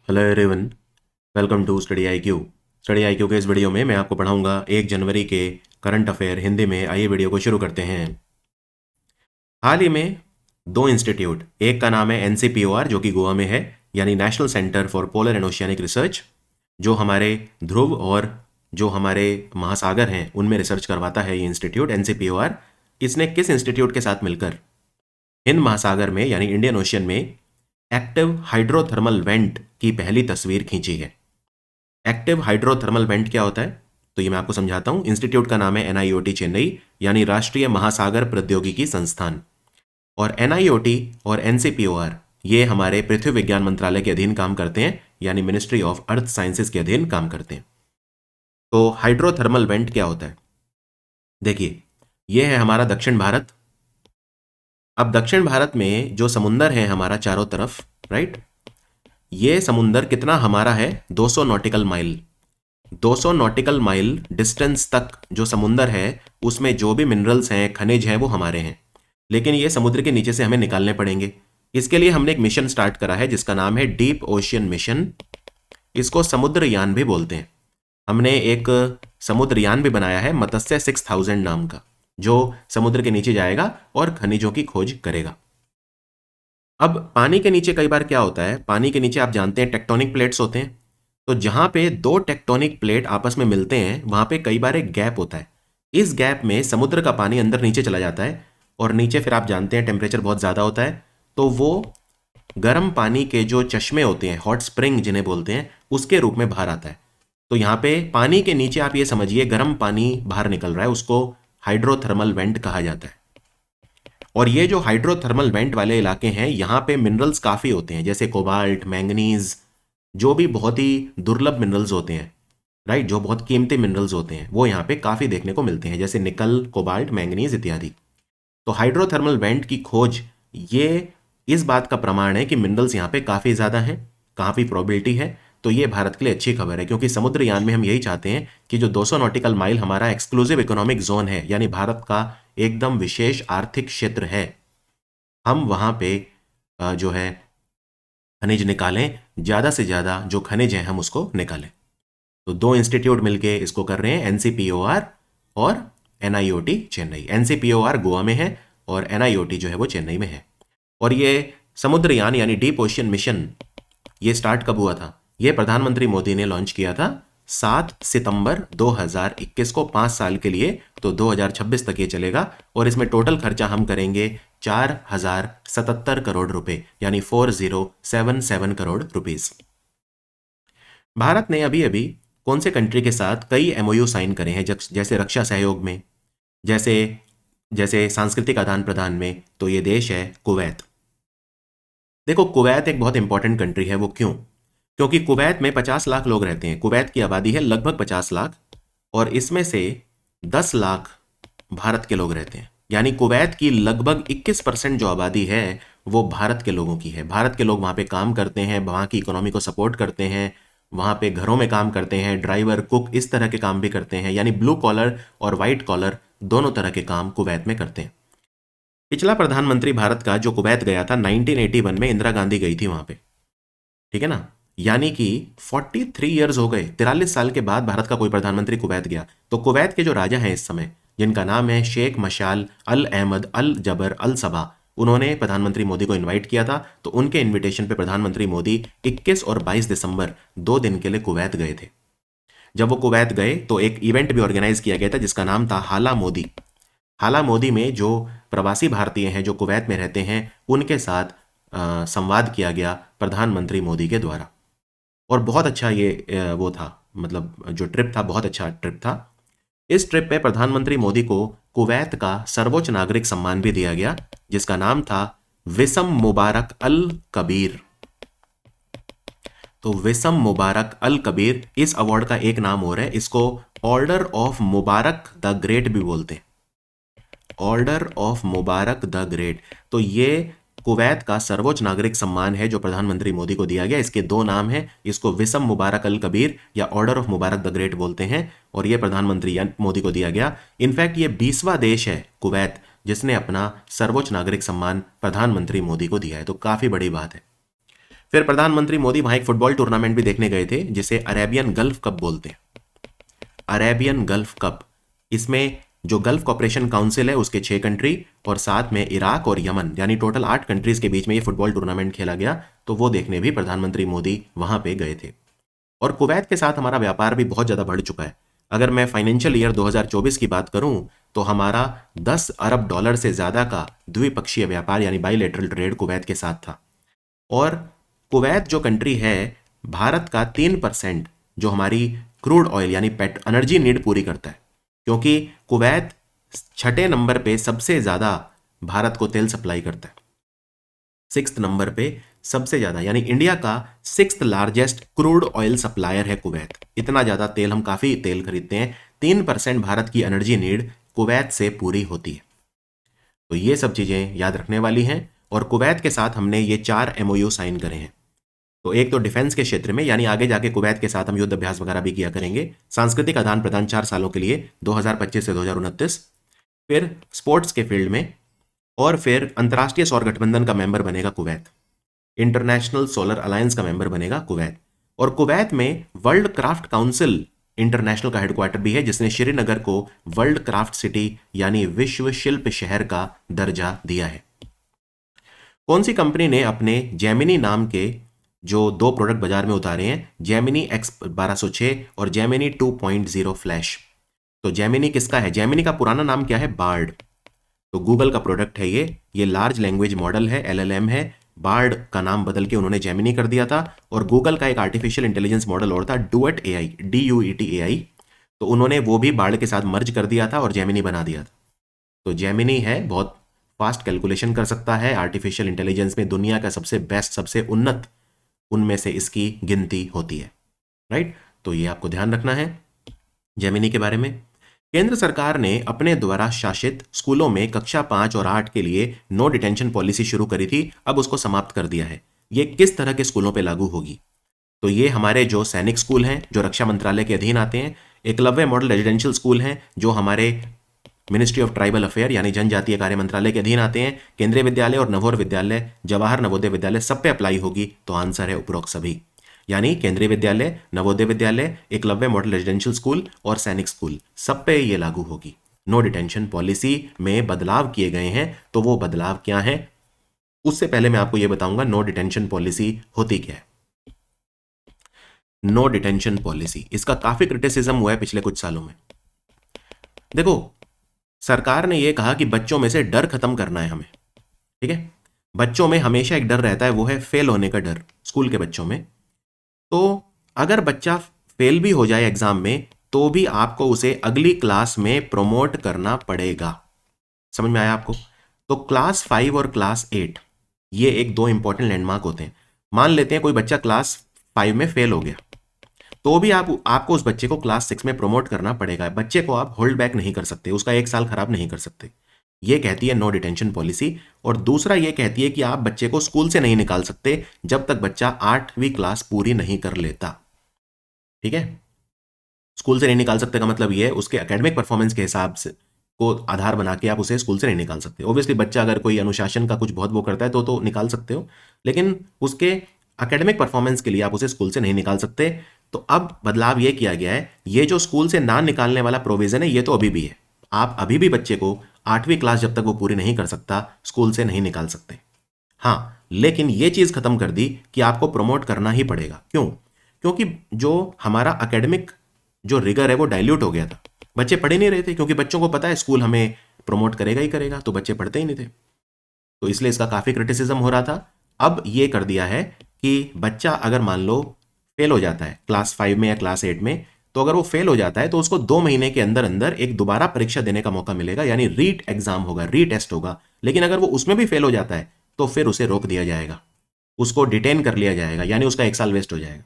Hello everyone, welcome to study I Q. Study I Q के इस video में मैं आपको पढ़ाऊंगा 1 जनवरी के करंट अफेयर हिंदी में। आइए वीडियो को शुरू करते हैं। हाल ही में दो इंस्टीट्यूट, एक का नाम है एनसीपीओआर जो कि गोवा में है, यानी national centre for polar and oceanic research, जो हमारे ध्रुव और जो हमारे महासागर हैं उनमें रिसर्च करवाता है। ये इंस्टीट्यूट एनसीपीओआर, इसने किस इंस्टीट्यूट के साथ मिलकर हिंद महासागर में यानी इंडियन ओशियन में एक्टिव हाइड्रोथर्मल वेंट की पहली तस्वीर खींची है। एक्टिव हाइड्रोथर्मल वेंट क्या होता है, तो ये मैं आपको समझाता हूं। इंस्टीट्यूट का नाम है एनआईओटी चेन्नई, यानी राष्ट्रीय महासागर प्रौद्योगिकी संस्थान। और एनआईओटी और एनसीपीओआर ये हमारे पृथ्वी विज्ञान मंत्रालय के अधीन काम करते हैं, यानी मिनिस्ट्री ऑफ अर्थ साइंसेज के अधीन काम करते हैं। तो हाइड्रोथर्मल वेंट क्या होता है, देखिए, यह है हमारा दक्षिण भारत। अब दक्षिण भारत में जो समुंदर है हमारा चारों तरफ, राइट, ये समुंदर कितना हमारा है, 200 nautical mile. 200 nautical mile distance तक जो समुंदर है उसमें जो भी मिनरल्स हैं, खनिज हैं, वो हमारे हैं, लेकिन ये समुद्र के नीचे से हमें निकालने पड़ेंगे। इसके लिए हमने एक मिशन स्टार्ट करा है जिसका नाम है डीप ओशियन मिशन। इसको समुद्रयान भी बोलते हैं। हमने एक समुद्रयान भी बनाया है मत्स्य 6000 नाम का, जो समुद्र के नीचे जाएगा और खनिजों की खोज करेगा। अब पानी के नीचे कई बार क्या होता है, पानी के नीचे आप जानते हैं टेक्टोनिक प्लेट्स होते हैं। तो जहां पे दो टेक्टोनिक प्लेट आपस में मिलते हैं वहां पे कई बार एक गैप होता है। इस गैप में समुद्र का पानी अंदर नीचे चला जाता है और नीचे फिर आप जानते हैं टेम्परेचर बहुत ज़्यादा होता है, तो वो गर्म पानी के जो चश्मे होते हैं, हॉट स्प्रिंग जिन्हें बोलते हैं, उसके रूप में बाहर आता है। तो यहाँ पे पानी के नीचे आप ये समझिए गर्म पानी बाहर निकल रहा है, उसको हाइड्रोथर्मल वेंट कहा जाता है। और ये जो हाइड्रोथर्मल वेंट वाले इलाके हैं यहाँ पे मिनरल्स काफ़ी होते हैं, जैसे कोबाल्ट, मैंगनीज, जो भी बहुत ही दुर्लभ मिनरल्स होते हैं, राइट, जो बहुत कीमती मिनरल्स होते हैं वो यहाँ पे काफ़ी देखने को मिलते हैं, जैसे निकल, कोबाल्ट, मैंगनीज इत्यादि। तो हाइड्रोथर्मल वेंट की खोज ये इस बात का प्रमाण है कि मिनरल्स यहाँ पे काफ़ी ज़्यादा हैं, काफ़ी प्रोबेबिलिटी है। तो ये भारत के लिए अच्छी खबर है, क्योंकि समुद्रयान में हम यही चाहते हैं कि जो 200 नॉटिकल माइल हमारा एक्सक्लूसिव इकोनॉमिक जोन है, यानी भारत का एकदम विशेष आर्थिक क्षेत्र है, हम वहाँ पे जो है खनिज निकालें, ज़्यादा से ज़्यादा जो खनिज हैं हम उसको निकालें। तो दो इंस्टीट्यूट मिलके इसको कर रहे हैं, एनसीपीओआर और एनआईओटी चेन्नई। एनसीपीओआर गोवा में है और एनआईओटी जो है वो चेन्नई में है। और ये समुद्रयान यानी डीप ओशियन मिशन, ये स्टार्ट कब हुआ था, ये प्रधानमंत्री मोदी ने लॉन्च किया था 7 सितंबर 2021 को, 5 साल के लिए, तो 2026 तक ये चलेगा। और इसमें टोटल खर्चा हम करेंगे 4077 करोड़ रुपए, यानी 4077 करोड़ रुपीस। भारत ने अभी अभी कौन से कंट्री के साथ कई एमओयू साइन करे हैं, जैसे रक्षा सहयोग में, जैसे जैसे सांस्कृतिक आदान प्रदान में, तो ये देश है कुवैत। देखो, कुवैत एक बहुत इंपॉर्टेंट कंट्री है। वो क्यों? क्योंकि कुवैत में 50 लाख लोग रहते हैं। कुवैत की आबादी है लगभग 50 लाख, और इसमें से 10 लाख भारत के लोग रहते हैं, यानी कुवैत की लगभग 21% जो आबादी है वो भारत के लोगों की है। भारत के लोग वहाँ पे काम करते हैं, वहाँ की इकोनॉमी को सपोर्ट करते हैं, वहाँ पे घरों में काम करते हैं, ड्राइवर, कुक, इस तरह के काम भी करते हैं, यानी ब्लू कॉलर और वाइट कॉलर दोनों तरह के काम कुवैत में करते हैं। पिछला प्रधानमंत्री भारत का जो कुवैत गया था 1981 में, इंदिरा गांधी गई थी वहाँ पे, ठीक है ना, यानी कि 43 ईयर्स हो गए, 43 साल के बाद भारत का कोई प्रधानमंत्री कुवैत गया। तो कुवैत के जो राजा हैं इस समय, जिनका नाम है शेख मशाल अल अहमद अल जबर अल सबा, उन्होंने प्रधानमंत्री मोदी को इनवाइट किया था। तो उनके इनविटेशन पे प्रधानमंत्री मोदी 21 और 22 दिसंबर 2 दिन के लिए कुवैत गए थे। जब वो कुवैत गए तो एक इवेंट भी ऑर्गेनाइज किया गया था जिसका नाम था हाला मोदी। हाला मोदी में जो प्रवासी भारतीय हैं जो कुवैत में रहते हैं उनके साथ संवाद किया गया प्रधानमंत्री मोदी के द्वारा। और बहुत अच्छा ये वो था, मतलब जो ट्रिप था बहुत अच्छा ट्रिप था। इस ट्रिप पे प्रधानमंत्री मोदी को कुवैत का सर्वोच्च नागरिक सम्मान भी दिया गया, जिसका नाम था विसम मुबारक अल कबीर। तो विसम मुबारक अल कबीर, इस अवार्ड का एक नाम और है, इसको order of Mubarak the great भी बोलते हैं। Order of Mubarak the great. तो ये कुवैत का सर्वोच्च नागरिक सम्मान है जो प्रधानमंत्री मोदी को दिया गया। इसके दो नाम हैं, इसको विसम मुबारक अल कबीर या order of Mubarak the great बोलते हैं, और ये प्रधानमंत्री मोदी को दिया गया। इनफैक्ट ये 20वां देश है कुवैत जिसने अपना सर्वोच्च नागरिक सम्मान प्रधानमंत्री मोदी को दिया है, तो काफी बड़ी बात है। फिर प्रधानमंत्री मोदी वहां एक फुटबॉल टूर्नामेंट भी देखने गए थे जिसे अरेबियन गल्फ कप बोलते हैं, अरेबियन गल्फ कप। इसमें जो गल्फ कॉपरेशन काउंसिल है उसके 6 कंट्री और साथ में इराक और यमन, यानी टोटल 8 कंट्रीज के बीच में ये फुटबॉल टूर्नामेंट खेला गया, तो वो देखने भी प्रधानमंत्री मोदी वहां पे गए थे। और कुवैत के साथ हमारा व्यापार भी बहुत ज़्यादा बढ़ चुका है। अगर मैं फाइनेंशियल ईयर 2024 की बात करूं तो हमारा 10 अरब डॉलर से ज़्यादा का द्विपक्षीय व्यापार यानी बाइलेटरल ट्रेड कुवैत के साथ था। और कुवैत जो कंट्री है, भारत का 3% जो हमारी क्रूड ऑयल यानी पेट एनर्जी नीड पूरी करता है, क्योंकि कुवैत 6ठे नंबर पे सबसे ज़्यादा भारत को तेल सप्लाई करता है, 6th नंबर पे सबसे ज़्यादा, यानी इंडिया का 6th largest crude oil supplier है कुवैत। इतना ज़्यादा तेल, हम काफ़ी तेल खरीदते हैं। 3% भारत की एनर्जी नीड कुवैत से पूरी होती है। तो ये सब चीज़ें याद रखने वाली हैं। और कुवैत के साथ हमने ये 4 MOU साइन करे हैं। तो एक तो डिफेंस के क्षेत्र में, यानी आगे जाके कुवैत के साथ हम युद्ध अभ्यास वगैरह भी किया करेंगे। सांस्कृतिक आदान प्रदान 4 सालों के लिए 2025 से 2029। फिर स्पोर्ट्स के फील्ड में, और फिर अंतर्राष्ट्रीय सौर गठबंधन का मेंबर बनेगा कुवैत, इंटरनेशनल सोलर अलायंस का मेंबर बनेगा कुवैत। और कुवैत में वर्ल्ड क्राफ्ट काउंसिल इंटरनेशनल का हेडक्वार्टर भी है, जिसने श्रीनगर को वर्ल्ड क्राफ्ट सिटी यानी विश्व शिल्प शहर का दर्जा दिया है। कौन सी कंपनी ने अपने जेमिनी नाम के जो 2 प्रोडक्ट बाजार में उतारे हैं, जेमिनी X1206 और जेमिनी 2.0 फ्लैश। तो जेमिनी किसका है? जेमिनी का पुराना नाम क्या है? बार्ड। तो गूगल का प्रोडक्ट है ये लार्ज लैंग्वेज मॉडल है, LLM है। बार्ड का नाम बदल के उन्होंने जेमिनी कर दिया था। और गूगल का एक आर्टिफिशियल इंटेलिजेंस मॉडल और था, डुएट AI, DUET AI। तो उन्होंने वो भी बार्ड के साथ मर्ज कर दिया था और जेमिनी बना दिया था। तो जेमिनी है, बहुत फास्ट कैलकुलेशन कर सकता है। आर्टिफिशियल इंटेलिजेंस में दुनिया का सबसे बेस्ट, सबसे उन्नत उनमें से इसकी गिनती होती है, राइट। तो ये आपको ध्यान रखना है जेमिनी के बारे में। केंद्र सरकार ने अपने द्वारा शासित स्कूलों में कक्षा 5 और 8 के लिए नो डिटेंशन पॉलिसी शुरू करी थी, अब उसको समाप्त कर दिया है। ये किस तरह के स्कूलों पे लागू होगी? तो ये हमारे जो सैनिक स्कूल हैं जो रक्षा मंत्रालय के अधीन आते हैं, एकलव्य मॉडल रेजिडेंशियल स्कूल हैं जो हमारे मिनिस्ट्री ऑफ ट्राइबल अफेयर यानी जनजातीय कार्य मंत्रालय के अधीन आते हैं, केंद्रीय विद्यालय और नवोदय विद्यालय, जवाहर नवोदय विद्यालय, सब पे अप्लाई होगी। तो आंसर है उपरोक्त सभी, यानी केंद्रीय विद्यालय, Navodaya Vidyalaya, Eklavya model residential school और सैनिक स्कूल, सब पे ये लागू होगी। नो डिटेंशन पॉलिसी में बदलाव किए गए हैं, तो वो बदलाव क्या है? उससे पहले मैं आपको ये बताऊंगा नो डिटेंशन पॉलिसी होती क्या है। नो डिटेंशन पॉलिसी, इसका काफी क्रिटिसिज्म हुआ है पिछले कुछ सालों में। देखो, सरकार ने यह कहा कि बच्चों में से डर खत्म करना है हमें, ठीक है। बच्चों में हमेशा एक डर रहता है, वो है फेल होने का डर, स्कूल के बच्चों में। तो अगर बच्चा फेल भी हो जाए एग्जाम में, तो भी आपको उसे अगली क्लास में प्रमोट करना पड़ेगा। समझ में आया आपको? तो क्लास 5 और क्लास 8 ये एक 2 इंपॉर्टेंट लैंडमार्क होते हैं। मान लेते हैं कोई बच्चा क्लास 5 में फेल हो गया, तो भी आपको उस बच्चे को क्लास 6 में प्रमोट करना पड़ेगा। बच्चे को आप होल्ड बैक नहीं कर सकते, उसका 1 साल खराब नहीं कर सकते। ये कहती है नो डिटेंशन पॉलिसी। और दूसरा ये कहती है कि आप बच्चे को स्कूल से नहीं निकाल सकते जब तक बच्चा 8वीं क्लास पूरी नहीं कर लेता, ठीक है। स्कूल से नहीं निकाल सकते का मतलब ये है उसके एकेडमिक परफॉर्मेंस के हिसाब से को आधार बना के आप उसे स्कूल से नहीं निकाल सकते। ऑब्वियसली बच्चा अगर कोई अनुशासन का कुछ बहुत वो करता है तो निकाल सकते हो, लेकिन उसके एकेडमिक परफॉर्मेंस के लिए आप उसे स्कूल से नहीं निकाल सकते। तो अब बदलाव ये किया गया है, ये जो स्कूल से ना निकालने वाला प्रोविजन है ये तो अभी भी है। आप अभी भी बच्चे को 8वीं क्लास जब तक वो पूरी नहीं कर सकता स्कूल से नहीं निकाल सकते। हाँ, लेकिन ये चीज खत्म कर दी कि आपको प्रमोट करना ही पड़ेगा। क्यों? क्योंकि जो हमारा एकेडमिक जो रिगर है वो डाइल्यूट हो गया था। बच्चे पढ़ ही नहीं रहे थे, क्योंकि बच्चों को पता है स्कूल हमें प्रमोट करेगा ही करेगा, तो बच्चे पढ़ते ही नहीं थे। तो इसलिए इसका काफी क्रिटिसिज्म हो रहा था। अब ये कर दिया है कि बच्चा अगर मान लो फेल हो जाता है क्लास 5 में या क्लास 8 में, तो अगर वो फेल हो जाता है तो उसको 2 महीने के अंदर अंदर एक दोबारा परीक्षा देने का मौका मिलेगा, यानी रीट एग्जाम होगा, रीटेस्ट होगा। लेकिन अगर वो उसमें भी फेल हो जाता है तो फिर उसे रोक दिया जाएगा, उसको डिटेन कर लिया जाएगा, यानी उसका 1 साल वेस्ट हो जाएगा।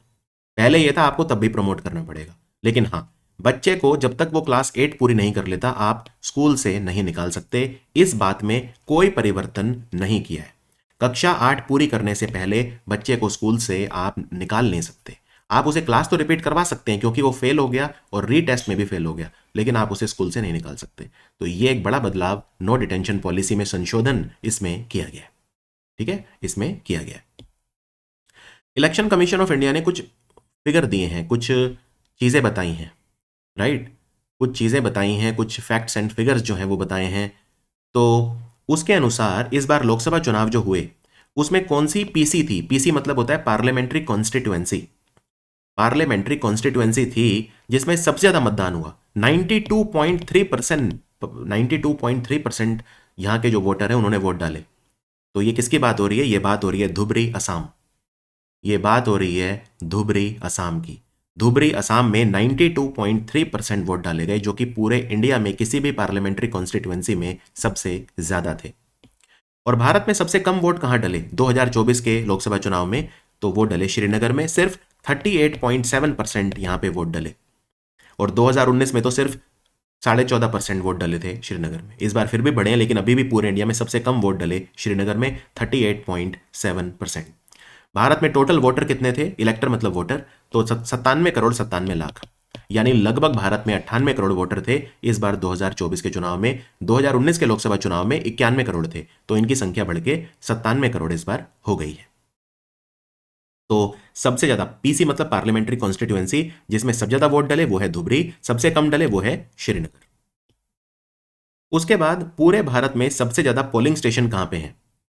पहले यह था आपको तब भी प्रमोट करना पड़ेगा, लेकिन हाँ, बच्चे को जब तक वो क्लास 8 पूरी नहीं कर लेता आप स्कूल से नहीं निकाल सकते। इस बात में कोई परिवर्तन नहीं किया है। कक्षा 8 पूरी करने से पहले बच्चे को स्कूल से आप निकाल नहीं सकते। आप उसे क्लास तो रिपीट करवा सकते हैं क्योंकि वो फेल हो गया और रीटेस्ट में भी फेल हो गया, लेकिन आप उसे स्कूल से नहीं निकाल सकते। तो ये एक बड़ा बदलाव नो डिटेंशन पॉलिसी में संशोधन इसमें किया गया, ठीक है, इसमें किया गया। इलेक्शन कमीशन ऑफ इंडिया ने कुछ फिगर दिए हैं, कुछ चीज़ें बताई हैं, राइट, कुछ चीज़ें बताई हैं, कुछ फैक्ट्स एंड फिगर्स जो हैं वो बताए हैं। तो उसके अनुसार इस बार लोकसभा चुनाव जो हुए उसमें कौन सी पीसी थी, पीसी मतलब होता है पार्लियामेंट्री कॉन्स्टिट्यूएंसी, पार्लियामेंट्री कॉन्स्टिट्यूएंसी थी जिसमें सबसे ज्यादा मतदान हुआ। 92.3%, 92.3% यहाँ के जो वोटर हैं उन्होंने वोट डाले। तो ये किसकी बात हो रही है? ये बात हो रही है धुबरी असम, ये बात हो रही है धुबरी असम की। धुबरी असम में 92.3% वोट डाले गए, जो कि पूरे इंडिया में किसी भी पार्लियामेंट्री कॉन्स्टिट्यूएंसी में सबसे ज्यादा थे। और भारत में सबसे कम वोट कहां डले 2024 के लोकसभा चुनाव में? तो वो डले श्रीनगर में, सिर्फ 38.7% यहां पे वोट डले। और 2019 में तो सिर्फ 14.5% वोट डले थे श्रीनगर में। इस बार फिर भी बढ़े हैं, लेकिन अभी भी पूरे इंडिया में सबसे कम वोट डले श्रीनगर में, 38.7%। भारत में टोटल वोटर कितने थे? इलेक्टर मतलब वोटर, तो 97 करोड़ 97 लाख, यानी लगभग भारत में 98 करोड़ वोटर थे इस बार 2024 के चुनाव में। 2019 के लोकसभा चुनाव में 91 करोड़ थे, तो इनकी संख्या बढ़ के 97 करोड़ इस बार हो गई है। तो सबसे ज्यादा पीसी मतलब पार्लियामेंट्री कॉन्स्टिट्यूएंसी, जिसमें सबसे ज्यादा वोट डले वो है धुबरी, सबसे कम डले वो है श्रीनगर। उसके बाद पूरे भारत में सबसे ज्यादा पोलिंग स्टेशन कहां पे हैं?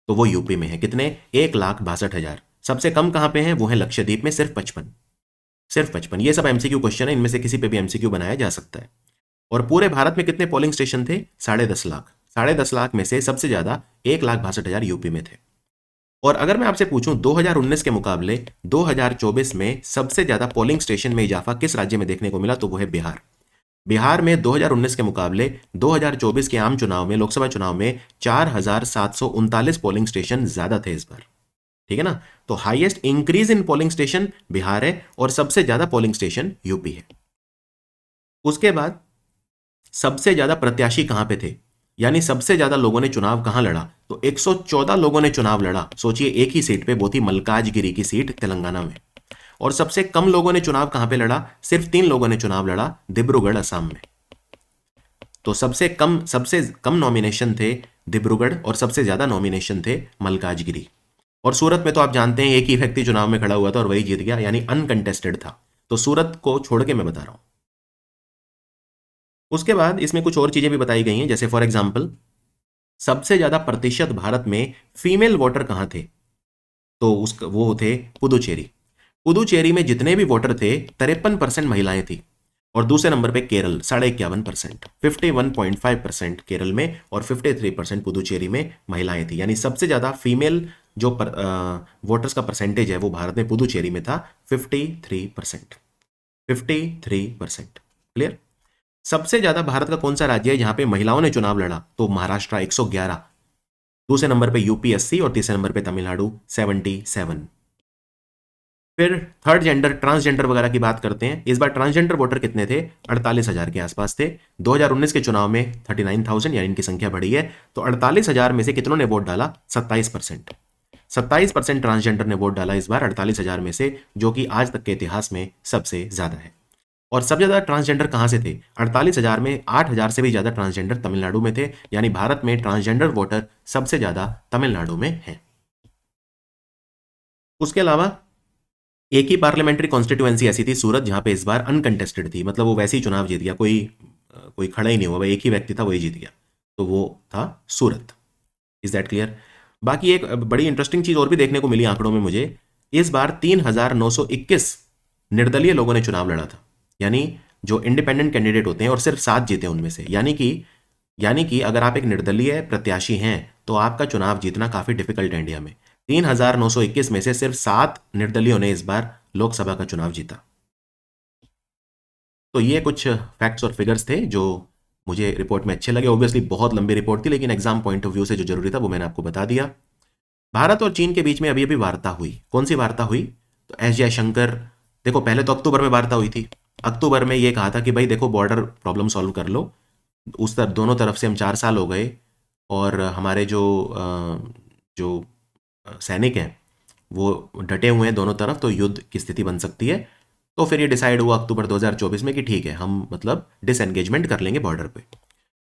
तो वो यूपी में है। कितने? 1,62,000। सबसे कम कहां पे हैं? वो है लक्षद्वीप में, सिर्फ 55, सिर्फ 55। ये सब एमसीक्यू क्वेश्चन है, इनमें से किसी पे भी एमसीक्यू बनाया जा सकता है। और पूरे भारत में कितने पोलिंग स्टेशन थे? 10.5 लाख। 10.5 लाख में से सबसे ज्यादा 1,62,000 यूपी में थे। और अगर मैं आपसे पूछूं 2019 के मुकाबले 2024 में सबसे ज्यादा पोलिंग स्टेशन में इजाफा किस राज्य में देखने को मिला? तो वो है बिहार। बिहार में 2019 के मुकाबले 2024 के आम चुनाव में, लोकसभा चुनाव में 4,739 पोलिंग स्टेशन ज्यादा थे इस बार। ठीक है ना? तो highest increase in polling station Bihar है और सबसे ज्यादा पोलिंग स्टेशन यूपी है। उसके बाद सबसे ज्यादा प्रत्याशी कहां पे थे, यानी सबसे ज्यादा लोगों ने चुनाव कहां लड़ा? तो 114 लोगों ने चुनाव लड़ा। सोचिए, एक ही सीट पे, वो थी मल्काजगिरी की सीट तेलंगाना में। और सबसे कम लोगों ने चुनाव कहां पे लड़ा? सिर्फ 3 लोगों ने चुनाव लड़ा, डिब्रूगढ़ असम में। तो सबसे कम नॉमिनेशन थे डिब्रूगढ़ और सबसे ज्यादा नॉमिनेशन थे मल्काजगिरी। और सूरत में तो आप जानते हैं एक ही व्यक्ति चुनाव में खड़ा हुआ था और वही जीत गया, यानी अनकंटेस्टेड था। तो सूरत को छोड़ के मैं बता रहा हूं। उसके बाद इसमें कुछ और चीजें भी बताई गई हैं, जैसे फॉर एग्जाम्पल सबसे ज्यादा प्रतिशत भारत में फीमेल वोटर कहां थे? तो उसका वो थे पुदुचेरी। पुदुचेरी में जितने भी वोटर थे 53% महिलाएं थी। और दूसरे नंबर पे केरल 51%, 51.5% केरल में और 53% पुदुचेरी में महिलाएं थी। यानी सबसे ज्यादा फीमेल जो वोटर्स का परसेंटेज है वो भारत में पुदुचेरी में था 53%, 53%। क्लियर? सबसे ज्यादा भारत का कौन सा राज्य है जहां पे महिलाओं ने चुनाव लड़ा? तो महाराष्ट्र 111, दूसरे नंबर पे यूपी 80 और तीसरे नंबर पे तमिलनाडु 77। फिर थर्ड जेंडर, ट्रांसजेंडर वगैरह की बात करते हैं। इस बार ट्रांसजेंडर वोटर कितने थे? 48,000 के आसपास थे। 2019 के चुनाव में 39,000, यानी इनकी संख्या बढ़ी है। तो 48,000 में से कितनों ने वोट डाला? 27%। 27% ट्रांसजेंडर ने वोट डाला इस बार 48,000 में से, जो कि आज तक के इतिहास में सबसे ज्यादा है। और सबसे ज्यादा ट्रांसजेंडर कहां से थे? 48,000 में 8,000 से भी ज्यादा ट्रांसजेंडर तमिलनाडु में थे। यानी भारत में ट्रांसजेंडर वोटर सबसे ज्यादा तमिलनाडु में हैं। उसके अलावा एक ही पार्लियामेंट्री कॉन्स्टिट्यूएंसी ऐसी थी सूरत, जहां पे इस बार अनकंटेस्टेड थी, मतलब वो वैसे ही चुनाव जीत गया, कोई खड़ा ही नहीं हुआ, एक ही व्यक्ति था वही जीत गया। तो वो था सूरत। Is that clear? बाकी एक बड़ी इंटरेस्टिंग चीज और भी देखने को मिली आंकड़ों में मुझे। इस बार 3,921 निर्दलीय लोगों ने चुनाव लड़ा था, यानी जो इंडिपेंडेंट कैंडिडेट होते हैं, और सिर्फ 7 जीते उनमें से। यानी कि अगर आप एक निर्दलीय प्रत्याशी हैं तो आपका चुनाव जीतना काफी डिफिकल्ट है इंडिया में। 3,921 में से सिर्फ 7 निर्दलीयों ने इस बार लोकसभा का चुनाव जीता। तो ये कुछ फैक्ट्स और फिगर्स थे जो मुझे रिपोर्ट में अच्छे लगे। ऑब्वियसली बहुत लंबी रिपोर्ट थी, लेकिन एग्जाम पॉइंट ऑफ व्यू से जो जरूरी था वो मैंने आपको बता दिया। भारत और चीन के बीच में अभी अभी वार्ता हुई। कौन सी वार्ता हुई? तो एस जयशंकर, देखो पहले तो अक्टूबर में वार्ता हुई थी। अक्टूबर में ये कहा था कि भाई देखो बॉर्डर प्रॉब्लम सॉल्व कर लो। उस तरफ दोनों तरफ से हम 4 साल हो गए और हमारे जो सैनिक हैं वो डटे हुए हैं दोनों तरफ, तो युद्ध की स्थिति बन सकती है। तो फिर ये डिसाइड हुआ अक्टूबर 2024 में कि ठीक है, हम मतलब डिसएंगेजमेंट कर लेंगे बॉर्डर पे।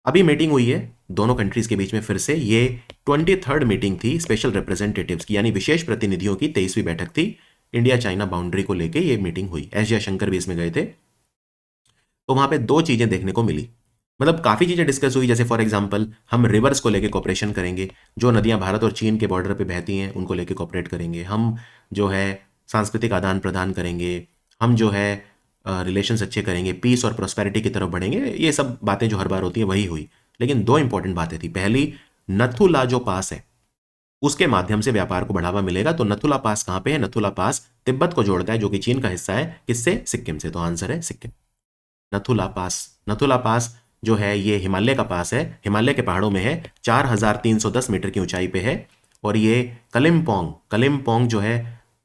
अभी मीटिंग हुई है दोनों कंट्रीज के बीच में फिर से। ये 23rd मीटिंग थी स्पेशल रिप्रेजेंटेटिव्स की, यानी विशेष प्रतिनिधियों की 23वीं बैठक थी इंडिया चाइना बाउंड्री को लेके ये मीटिंग हुई। एस जयशंकर भी इसमें गए थे। तो वहां पे दो चीजें देखने को मिली, मतलब काफी चीजें डिस्कस हुई। जैसे फॉर एग्जांपल हम रिवर्स को लेके कोऑपरेशन करेंगे, जो नदियां भारत और चीन के बॉर्डर पे बहती हैं उनको लेके कोऑपरेट करेंगे। हम जो है सांस्कृतिक आदान प्रदान करेंगे, हम जो है रिलेशंस अच्छे करेंगे, पीस और प्रोस्पेरिटी की तरफ बढ़ेंगे। ये सब बातें जो हर बार होती हैं वही हुई। लेकिन दो इंपॉर्टेंट बातें थी। पहली, नथुला जो पास है उसके माध्यम से व्यापार को बढ़ावा मिलेगा। तो नथुला पास कहां पे है? नथुला पास तिब्बत को जोड़ता है, जो कि चीन का हिस्सा है। किससे? सिक्किम से। तो आंसर है सिक्किम। नथुला पास, नथुला पास जो है ये हिमालय का पास है, हिमालय के पहाड़ों में है, 4310 मीटर की ऊंचाई पे है। और ये कलिम्पोंग, कलिम्पोंग जो है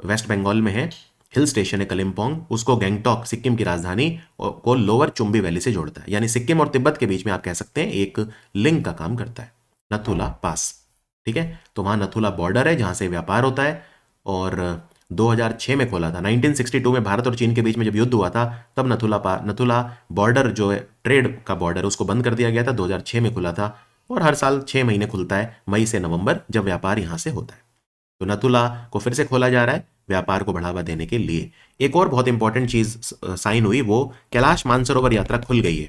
वेस्ट बंगाल में है, हिल स्टेशन है कलिम्पोंग, उसको गैंगटॉक सिक्किम की राजधानी को लोअर चुंबी वैली से जोड़ता है। यानी सिक्किम और तिब्बत के बीच में आप कह सकते हैं एक लिंक का काम करता है नथुला पास। ठीक है, तो वहां नथुला बॉर्डर है जहां से व्यापार होता है। और 2006 में खोला था। 1962 में भारत और चीन के बीच में जब युद्ध हुआ था तब नथुला बॉर्डर जो है ट्रेड का बॉर्डर उसको बंद कर दिया गया था। 2006 में खुला था और हर साल 6 महीने खुलता है, मई से नवंबर, जब व्यापार यहां से होता है। तो नथुला को फिर से खोला जा रहा है व्यापार को बढ़ावा देने के लिए। एक और बहुत इंपॉर्टेंट चीज साइन हुई, वो कैलाश मानसरोवर यात्रा खुल गई है।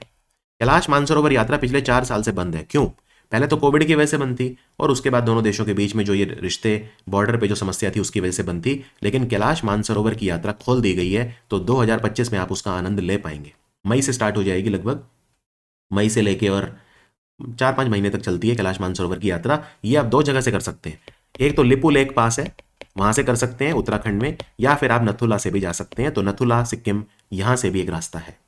कैलाश मानसरोवर यात्रा पिछले 4 साल से बंद है। क्यों? पहले तो कोविड की वजह से बंद थी, और उसके बाद दोनों देशों के बीच में जो ये रिश्ते, बॉर्डर पे जो समस्या थी उसकी वजह से बंद थी। लेकिन कैलाश मानसरोवर की यात्रा खोल दी गई है, तो 2025 में आप उसका आनंद ले पाएंगे। मई से स्टार्ट हो जाएगी, लगभग मई से लेके और 4-5 महीने तक चलती है कैलाश मानसरोवर की यात्रा। ये आप दो जगह से कर सकते हैं। एक तो लिपू लेक पास है, वहां से कर सकते हैं उत्तराखंड में, या फिर आप नथुला से भी जा सकते हैं। तो नथुला सिक्किम यहां से भी एक रास्ता है।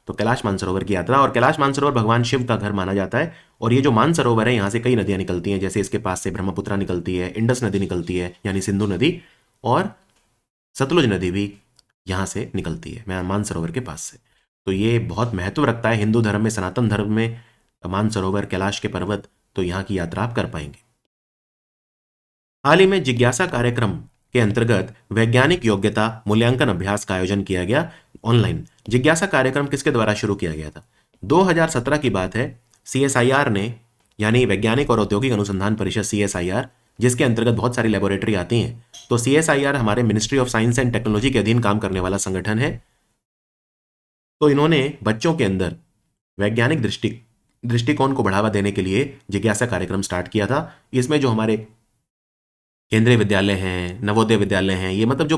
तो कैलाश मानसरोवर की यात्रा, और कैलाश मानसरोवर भगवान शिव का घर माना जाता है। और ये जो मानसरोवर है यहाँ से कई नदियां निकलती हैं, जैसे इसके पास से ब्रह्मपुत्रा निकलती है, इंडस नदी निकलती है यानी सिंधु नदी, और सतलुज नदी भी यहाँ से निकलती है मानसरोवर के पास से। तो ये बहुत महत्व रखता है हिंदू धर्म में, सनातन धर्म में मानसरोवर, कैलाश के पर्वत। तो यहाँ की यात्रा आप कर पाएंगे। हाल ही में जिज्ञासा कार्यक्रम के अंतर्गत वैज्ञानिक योग्यता मूल्यांकन अभ्यास का आयोजन किया गया ऑनलाइन। जिज्ञासा कार्यक्रम किसके द्वारा शुरू किया गया था? 2017 की बात है। सीएसआईआर ने, यानी वैज्ञानिक और औद्योगिक अनुसंधान परिषद सीएसआईआर, जिसके अंतर्गत बहुत सारी लेबोरेटरी आती हैं। तो सीएसआईआर हमारे ministry of science and technology के अधीन काम करने वाला संगठन है। तो इन्होंने बच्चों के अंदर वैज्ञानिक दृष्टिकोण को बढ़ावा देने के लिए जिज्ञासा कार्यक्रम स्टार्ट किया था। इसमें जो हमारे केंद्रीय विद्यालय हैं, नवोदय विद्यालय हैं, ये मतलब जो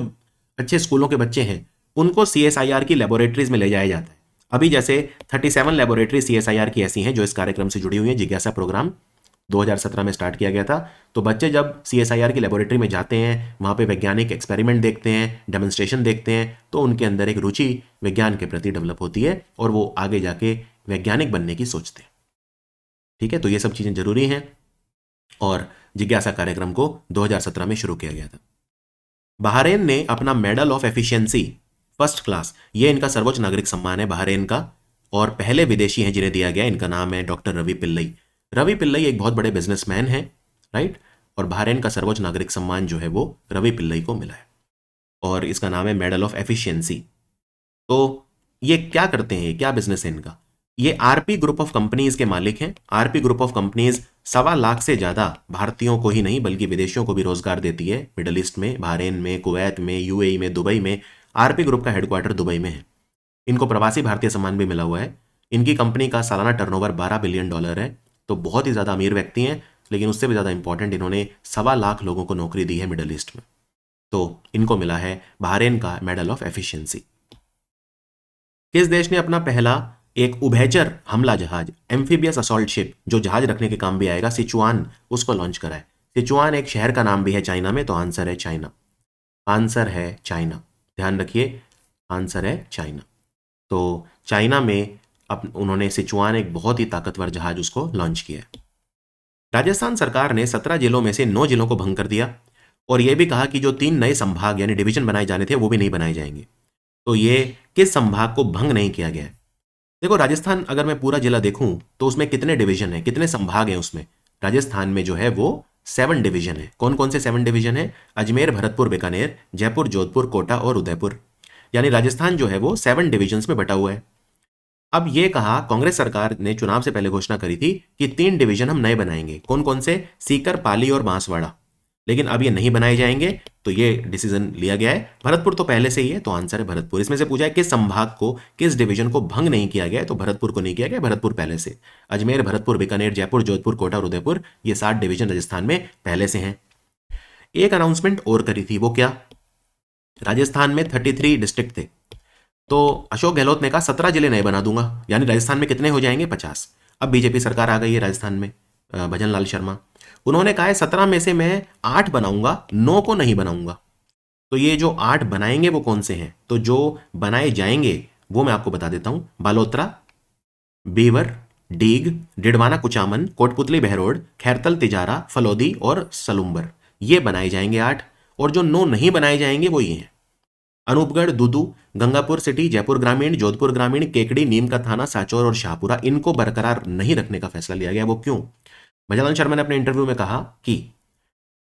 अच्छे स्कूलों के बच्चे हैं, उनको सीएसआईआर की लेबोरेटरीज में ले जाया जाता है। अभी जैसे 37 लेबोरेटरी सीएसआईआर की ऐसी हैं जो इस कार्यक्रम से जुड़ी हुई हैं। जिज्ञासा प्रोग्राम 2017 में स्टार्ट किया गया था। तो बच्चे जब सीएसआईआर की लेबोरेटरी में जाते हैं, वहाँ पे वैज्ञानिक एक्सपेरिमेंट देखते हैं, डेमोन्स्ट्रेशन देखते हैं, तो उनके अंदर एक रुचि विज्ञान के प्रति डेवलप होती है और वो आगे जाके वैज्ञानिक बनने की सोचते हैं। ठीक है, तो ये सब चीज़ें जरूरी हैं। और जिज्ञासा कार्यक्रम को 2017 में शुरू किया गया था। बहरीन ने अपना medal of efficiency first class, ये इनका सर्वोच्च नागरिक सम्मान है बहरीन का, और पहले विदेशी हैं जिन्हें दिया गया। इनका नाम है डॉक्टर रवि पिल्लई। रवि पिल्लई एक बहुत बड़े बिजनेसमैन हैं, राइट। और बहरीन का सर्वोच्च नागरिक सम्मान जो है वो रवि पिल्लई को मिला है, और इसका नाम है मेडल ऑफ एफिशिएंसी। तो ये क्या करते हैं, क्या बिजनेस है इनका? ये आरपी ग्रुप ऑफ कंपनीज के मालिक हैं। RP group of companies 1.25 lakh से ज्यादा भारतीयों को ही नहीं बल्कि विदेशियों को भी रोजगार देती है। मिडल ईस्ट में, बहरीन में, कुवैत में, यूएई में, दुबई में। आरपी ग्रुप का हेडक्वार्टर दुबई में है। इनको प्रवासी भारतीय सम्मान भी मिला हुआ है। इनकी कंपनी का सालाना टर्नओवर $12 बिलियन है। तो बहुत ही ज्यादा अमीर व्यक्ति हैं, लेकिन उससे भी ज्यादा इंपॉर्टेंट, इन्होंने 1.25 लाख लोगों को नौकरी दी है मिडल ईस्ट में। तो इनको मिला है बहरीन का मेडल ऑफ एफिशिएंसी। किस देश ने अपना पहला एक उभयचर हमला जहाज, एम्फीबियस असॉल्ट शिप, जो जहाज रखने के काम भी आएगा, सिचुआन, उसको लॉन्च करा है? सिचुआन एक शहर का नाम भी है चाइना में। तो आंसर है चाइना। आंसर है चाइना, ध्यान रखिए, आंसर है चाइना। तो चाइना में उन्होंने सिचुआन, एक बहुत ही ताकतवर जहाज, उसको लॉन्च किया है। राजस्थान सरकार ने 17 जिलों में से 9 जिलों को भंग कर दिया, और यह भी कहा कि जो 3 नए संभाग यानी डिवीजन बनाए जाने थे वो भी नहीं बनाए जाएंगे। तो ये किस संभाग को भंग नहीं किया गया है? देखो, राजस्थान अगर मैं पूरा जिला देखूं तो उसमें कितने डिवीजन है, कितने संभाग हैं उसमें? राजस्थान में जो है वो 7 डिवीजन है। कौन कौन से 7 डिवीजन है? अजमेर, भरतपुर, बीकानेर, जयपुर, जोधपुर, कोटा और उदयपुर। यानी राजस्थान जो है वो 7 डिवीजन में बटा हुआ है। अब ये कहा, कांग्रेस सरकार ने चुनाव से पहले घोषणा करी थी कि 3 डिवीजन हम नए बनाएंगे। कौन कौन से? सीकर, पाली और बांसवाड़ा। लेकिन अब ये नहीं बनाए जाएंगे, तो ये डिसीजन लिया गया है। भरतपुर तो पहले से ही है, तो आंसर है भरतपुर। इसमें से पूछा है किस संभाग को, किस डिवीजन को भंग नहीं किया गया है, तो भरतपुर को नहीं किया गया, भरतपुर पहले से। अजमेर, भरतपुर, बीकानेर, जयपुर, जोधपुर, कोटा और उदयपुर, ये 7 डिवीजन राजस्थान में पहले से हैं। एक अनाउंसमेंट और करी थी, वो क्या? राजस्थान में 33 डिस्ट्रिक्ट थे, तो अशोक गहलोत ने कहा 17 जिले नए बना दूंगा, यानी राजस्थान में कितने हो जाएंगे? 50। अब बीजेपी सरकार आ गई है राजस्थान में, भजन लाल शर्मा, उन्होंने कहा है 17 में से मैं 8 बनाऊंगा, 9 को नहीं बनाऊंगा। तो ये जो 8 बनाएंगे वो कौन से हैं? तो जो बनाए जाएंगे वो मैं आपको बता देता हूं। बालोतरा, बीवर, डीग, डिडवाना कुचामन, कोटपुतली बहरोड, खैरतल तिजारा, फलोदी और सलुम्बर, ये बनाए जाएंगे 8। और जो 9 नहीं बनाए जाएंगे वो ये हैं: अनूपगढ़, दुदू, गंगापुर सिटी, जयपुर ग्रामीण, जोधपुर ग्रामीण, केकड़ी, नीम का थाना, सांचौर और शाहपुरा, इनको बरकरार नहीं रखने का फैसला लिया गया। वो क्यों? भजनलाल शर्मा ने अपने इंटरव्यू में कहा कि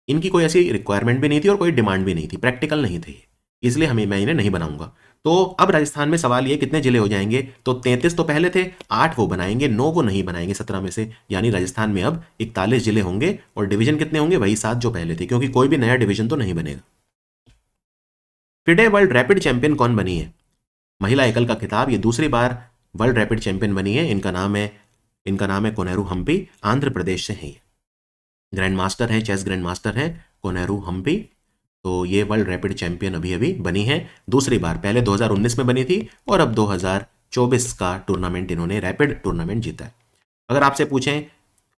इनकी कोई ऐसी रिक्वायरमेंट भी नहीं थी और कोई डिमांड भी नहीं थी, प्रैक्टिकल नहीं थे, इसलिए मैं इन्हें नहीं बनाऊंगा। तो अब राजस्थान में सवाल ये कितने जिले हो जाएंगे? तो 33 तो पहले थे, 8 वो बनाएंगे, 9 वो नहीं बनाएंगे 17 में से, यानी राजस्थान में अब 41 जिले होंगे। और डिवीजन कितने होंगे? वही 7 जो पहले थे, क्योंकि कोई भी नया डिवीजन तो नहीं बनेगा। फिडे वर्ल्ड रैपिड चैंपियन कौन बनी है? महिला एकल का खिताब, ये दूसरी बार वर्ल्ड रैपिड चैंपियन बनी है। इनका नाम है कोनेरू हम्पी, आंध्र प्रदेश से है ये। ग्रैंड मास्टर है, चेस ग्रैंड मास्टर है कोनेरू हम्पी। तो ये वर्ल्ड रैपिड चैंपियन अभी अभी बनी है दूसरी बार, पहले 2019 में बनी थी और अब 2024 का टूर्नामेंट इन्होंने रैपिड टूर्नामेंट जीता है। अगर आपसे पूछें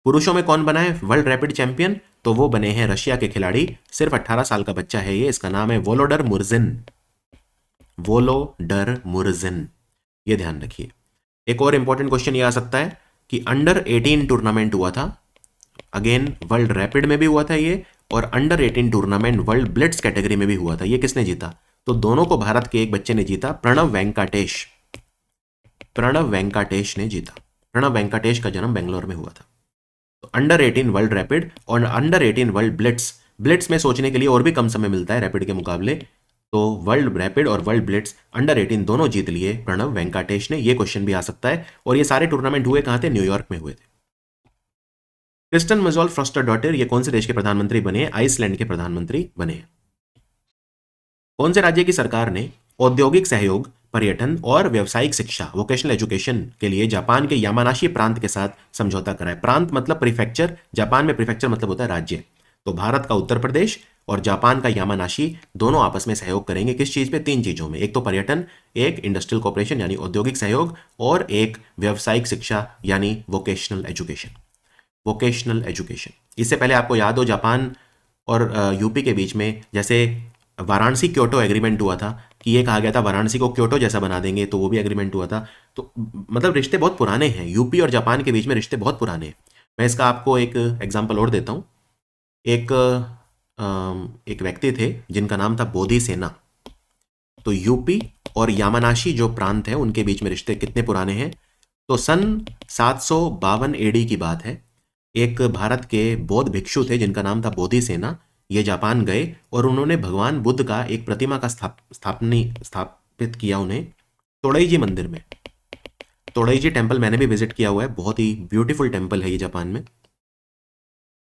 पुरुषों में कौन बना है वर्ल्ड रैपिड चैंपियन, तो वो बने हैं रशिया के खिलाड़ी, सिर्फ 18 साल का बच्चा है ये, इसका नाम है वोलोडर मुर्जिन। वोलोडर मुर्जिन, ये ध्यान रखिए। एक और इंपॉर्टेंट क्वेश्चन ये आ सकता है कि अंडर 18 टूर्नामेंट हुआ था, अगेन वर्ल्ड रैपिड में भी हुआ था ये, और under 18 tournament world Blitz category में भी हुआ था। ये किसने जीता? तो दोनों को भारत के एक बच्चे ने जीता, प्रणव वेंकटेश। प्रणव वेंकटेश ने जीता। प्रणव वेंकटेश का जन्म बेंगलोर में हुआ था। तो अंडर 18 वर्ल्ड रैपिड और अंडर 18 वर्ल्ड ब्लिट्स, ब्लिट्स में सोचने के लिए और भी कम समय मिलता है रैपिड के मुकाबले, तो वर्ल्ड रैपिड और वर्ल्ड ब्लिट्स अंडर 18 दोनों जीत लिए प्रणव वेंकटेश ने। ये क्वेश्चन भी आ सकता है। और ये सारे टूर्नामेंट हुए कहां थे? न्यूयॉर्क में हुए थे। क्रिस्टन मजोल फ्रॉस्टर-डॉटर ये कौन से देश के प्रधानमंत्री बने? आइसलैंड के प्रधानमंत्री बने। कौन से राज्य की सरकार ने औद्योगिक सहयोग, पर्यटन और व्यावसायिक शिक्षा, वोकेशनल एजुकेशन के लिए जापान के यामानाशी प्रांत के साथ समझौता करा है? प्रांत मतलब प्रीफेक्चर, जापान में प्रीफेक्चर मतलब होता है राज्य। तो भारत का उत्तर प्रदेश और जापान का यामानाशी दोनों आपस में सहयोग करेंगे। किस चीज पे? 3 चीजों में, एक तो पर्यटन, एक इंडस्ट्रियल कॉर्पोरेशन यानी औद्योगिक सहयोग, और एक व्यावसायिक शिक्षा यानी वोकेशनल एजुकेशन। Vocational education. इससे पहले आपको याद हो जापान और यूपी के बीच में जैसे वाराणसी क्योटो एग्रीमेंट हुआ था कि ये कहा गया था वाराणसी को क्योटो जैसा बना देंगे, तो वो भी एग्रीमेंट हुआ था। तो मतलब रिश्ते बहुत पुराने हैं, यूपी और जापान के बीच में रिश्ते बहुत पुराने हैं। मैं इसका आपको एक एग्जांपल और देता हूँ। एक व्यक्ति थे जिनका नाम था बोधि सेना। तो यूपी और यामानाशी जो प्रांत है उनके बीच में रिश्ते कितने पुराने हैं? तो सन 752 एडी की बात है। एक भारत के बौद्ध भिक्षु थे जिनका नाम था बोधि सेना, ये जापान गए और उन्होंने भगवान बुद्ध का एक प्रतिमा का स्थापित किया उन्हें तोड़ाईजी मंदिर में। तोड़ाईजी टेम्पल मैंने भी विजिट किया हुआ है, बहुत ही ब्यूटीफुल टेम्पल है ये जापान में।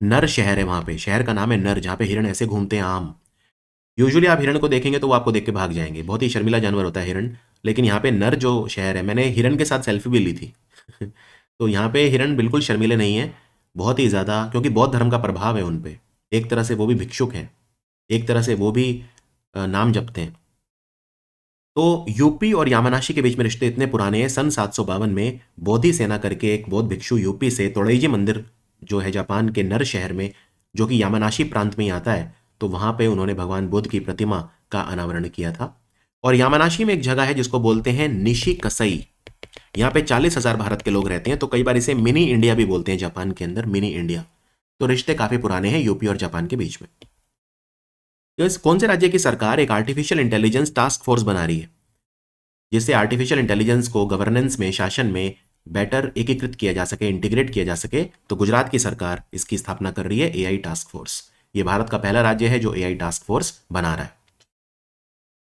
नर शहर है वहां पे, शहर का नाम है नर, जहां पे हिरण ऐसे घूमते हैं आम। यूजुअली आप हिरण को देखेंगे तो वो आपको देख के भाग जाएंगे, बहुत ही शर्मिला जानवर होता है हिरण, लेकिन यहाँ पे नर जो शहर है, मैंने हिरण के साथ सेल्फी भी ली थी तो यहाँ पे हिरण बिल्कुल शर्मिले नहीं है, बहुत ही ज़्यादा, क्योंकि बौद्ध धर्म का प्रभाव है उन पे। एक तरह से वो भी भिक्षुक हैं, एक तरह से वो भी नाम जपते हैं। तो यूपी और यामानाशी के बीच में रिश्ते इतने पुराने हैं, सन 752 में बोधि सेना करके एक बौद्ध भिक्षु यूपी से तोड़ाईजी मंदिर जो है जापान के नर शहर में, जो कि यामानाशी प्रांत में ही आता है, तो वहाँ पे उन्होंने भगवान बुद्ध की प्रतिमा का अनावरण किया था। और यामानाशी में एक जगह है जिसको बोलते हैं निशी कसई, यहाँ पे 40,000 भारत के लोग रहते हैं, तो कई बार इसे मिनी इंडिया भी बोलते हैं जापान के अंदर, मिनी इंडिया। तो रिश्ते काफी पुराने हैं यूपी और जापान के बीच में। तो इस कौन से राज्य की सरकार एक आर्टिफिशियल इंटेलिजेंस टास्क फोर्स बना रही है जिससे आर्टिफिशियल इंटेलिजेंस को गवर्नेंस में, शासन में बेटर एकीकृत किया जा सके, इंटीग्रेट किया जा सके? तो गुजरात की सरकार इसकी स्थापना कर रही है, एआई टास्क फोर्स। ये भारत का पहला राज्य है जो एआई टास्क फोर्स बना रहा है।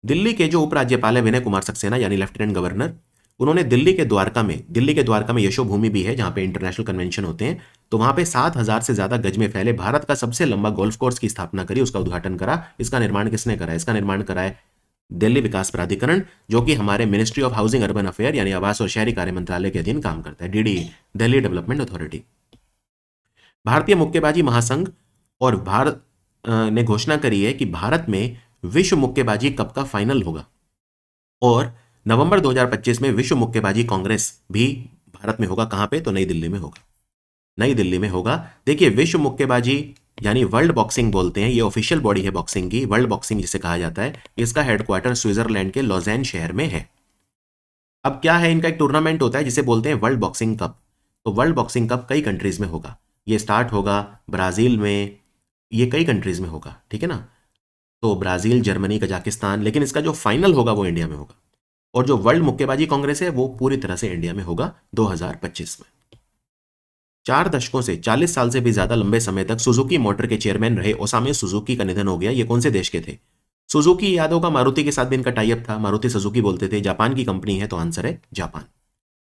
दिल्ली के जो उपराज्यपाल है विनय कुमार सक्सेना यानी लेफ्टिनेंट गवर्नर, उन्होंने दिल्ली के द्वारका में यशो भूमि भी है जहां पे इंटरनेशनल कन्वेंशन होते हैं, तो वहां पे 7,000 से ज्यादा गज में फैले भारत का सबसे लंबा गोल्फ कोर्स की स्थापना करी, उसका उद्घाटन करा। इसका निर्माण किसने करा? इसका निर्माण करा है दिल्ली विकास प्राधिकरण, जो कि हमारे ministry of housing urban affair यानी आवास और शहरी कार्य मंत्रालय के अधीन काम करता है, डीडी, दिल्ली डेवलपमेंट अथॉरिटी। भारतीय मुक्केबाजी महासंघ और भारत ने घोषणा करी है कि भारत में विश्व मुक्केबाजी कप का फाइनल होगा, और नवंबर 2025 में विश्व मुक्केबाजी कांग्रेस भी भारत में होगा। कहां पे? तो नई दिल्ली में होगा। नई दिल्ली में होगा। देखिए, विश्व मुक्केबाजी यानी वर्ल्ड बॉक्सिंग बोलते हैं, ये ऑफिशियल बॉडी है बॉक्सिंग की, वर्ल्ड बॉक्सिंग जिसे कहा जाता है। इसका हेडक्वार्टर स्विट्जरलैंड के लॉजेन शहर में है। अब क्या है, इनका एक टूर्नामेंट होता है जिसे बोलते हैं वर्ल्ड बॉक्सिंग कप। तो वर्ल्ड बॉक्सिंग कप कई कंट्रीज में होगा। ये स्टार्ट होगा ब्राजील में, ये कई कंट्रीज में होगा, ठीक है ना। तो ब्राजील, जर्मनी, कजाकिस्तान, लेकिन इसका जो फाइनल होगा वो इंडिया में होगा। और जो वर्ल्ड मुक्केबाजी कांग्रेस है वो पूरी तरह से इंडिया में होगा 2025 में। 4 दशकों से 40 साल से भी ज्यादा लंबे समय तक सुजुकी मोटर के चेयरमैन रहे ओसामी सुजुकी का निधन हो गया। ये कौन से देश के थे? सुजुकी, याद होगा मारुति के साथ भी इनका टाई अप था, मारुति सुजुकी बोलते थे। जापान की कंपनी है, तो आंसर है जापान।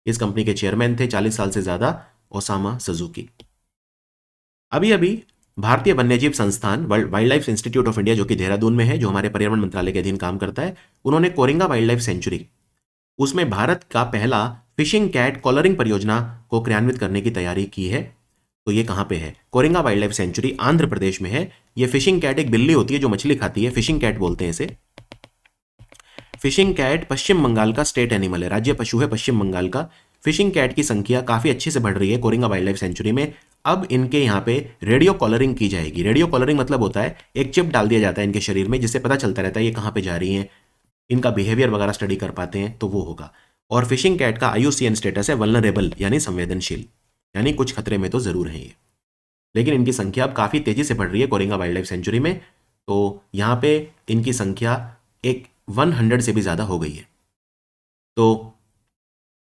इस कंपनी के चेयरमैन थे 40 साल से ज्यादा ओसामा सुजुकी। अभी अभी भारतीय वन्यजीव संस्थान wild life institute of India, जो कि देहरादून में है, जो हमारे पर्यावरण मंत्रालय के अधीन काम करता है, उन्होंने कोरिंगा वाइल्ड लाइफ सेंचुरी, उसमें भारत का पहला फिशिंग कैट कॉलरिंग परियोजना को क्रियान्वित करने की तैयारी की है। तो ये कहां पे है? Coringa wild life sanctuary Andhra Pradesh में है। ये फिशिंग कैट एक बिल्ली होती है जो मछली खाती है, फिशिंग कैट बोलते हैं इसे। फिशिंग कैट पश्चिम बंगाल का स्टेट एनिमल है, राज्य पशु है पश्चिम बंगाल का। फिशिंग कैट की संख्या काफी अच्छे से बढ़ रही है कोरिंगा वाइल्ड लाइफ सेंचुरी में। अब इनके यहाँ पे रेडियो कॉलरिंग की जाएगी। रेडियो कॉलरिंग मतलब होता है एक चिप डाल दिया जाता है इनके शरीर में, जिससे पता चलता रहता है ये कहाँ पे जा रही हैं, इनका बिहेवियर वगैरह स्टडी कर पाते हैं, तो वो होगा। और फिशिंग कैट का IUCN स्टेटस है वल्नरेबल, यानी संवेदनशील, यानी कुछ खतरे में तो जरूर है ये। लेकिन इनकी संख्या अब काफी तेजी से बढ़ रही है कोरिंगा वाइल्ड लाइफ सेंचुरी में। तो यहाँ पे इनकी संख्या एक 100 से भी ज्यादा हो गई है। तो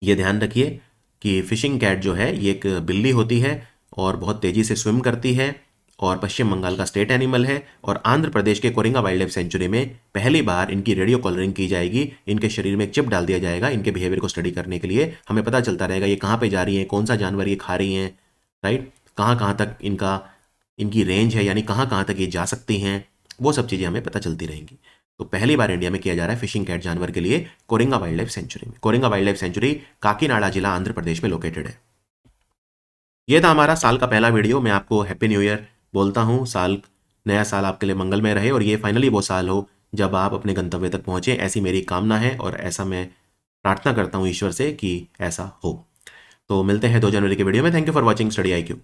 ये ध्यान रखिए कि फिशिंग कैट जो है ये एक बिल्ली होती है और बहुत तेजी से स्विम करती है, और पश्चिम बंगाल का स्टेट एनिमल है। और आंध्र प्रदेश के कोरिंगा वाइल्ड लाइफ सेंचुरी में पहली बार इनकी रेडियो कॉलरिंग की जाएगी। इनके शरीर में एक चिप डाल दिया जाएगा, इनके बिहेवियर को स्टडी करने के लिए हमें पता चलता रहेगा ये कहाँ पे जा रही हैं, कौन सा जानवर ये खा रही हैं, राइट, कहाँ कहाँ तक इनकी रेंज है, यानी कहाँ कहाँ तक ये जा सकती हैं, वो सब चीज़ें हमें पता चलती रहेंगी। तो पहली बार इंडिया में किया जा रहा है फिशिंग कैट जानवर के लिए कोरिंगा वाइल्ड लाइफ सेंचुरी में। Coringa wild life century Kakinada जिला आंध्र प्रदेश में लोकेटेड है। ये था हमारा साल का पहला वीडियो। मैं आपको हैप्पी न्यू ईयर बोलता हूँ। नया साल आपके लिए मंगलमय रहे, और ये फाइनली वो साल हो जब आप अपने गंतव्य तक पहुंचे, ऐसी मेरी कामना है और ऐसा मैं प्रार्थना करता हूँ ईश्वर से कि ऐसा हो। तो मिलते हैं 2 जनवरी के वीडियो में। Thank you for watching study IQ।